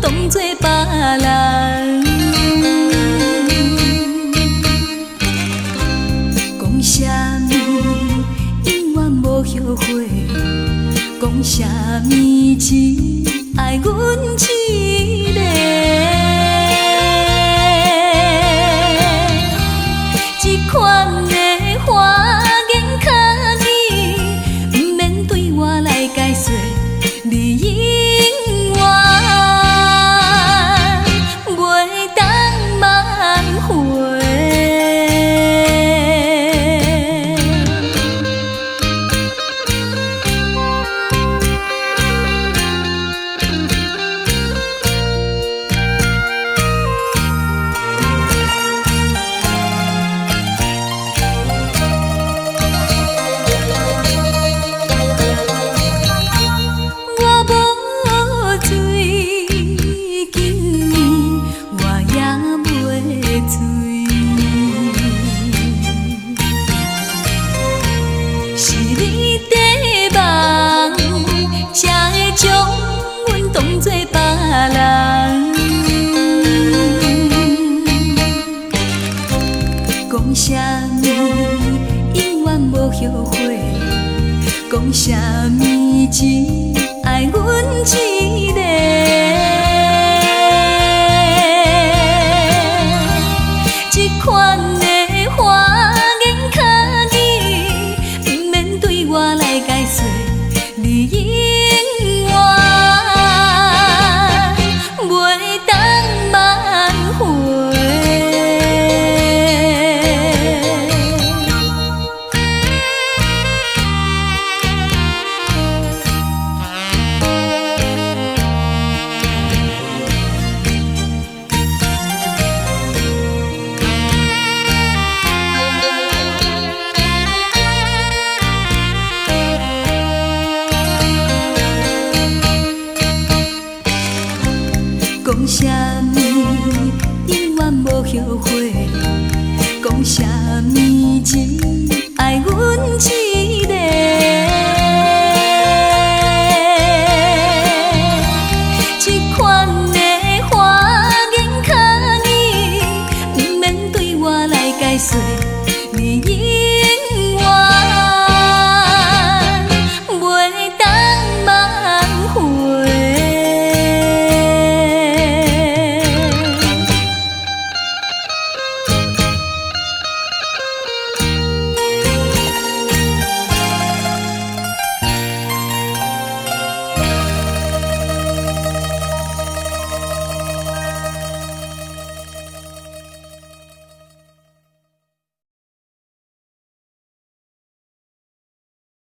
当作别人。讲啥物永远无后悔，讲啥物只爱阮一个。这款的花言巧语，不免对我来解说，你永远袂当挽回。是你在梦，才会将阮当作别人。讲啥物永远无后悔，讲啥物只爱阮一个。这款的花言巧语，不免对我来解说，你永远袂当挽回。讲啥物永远无后悔，讲啥物只爱阮一个。这款的花言巧语，不免对我来解说，你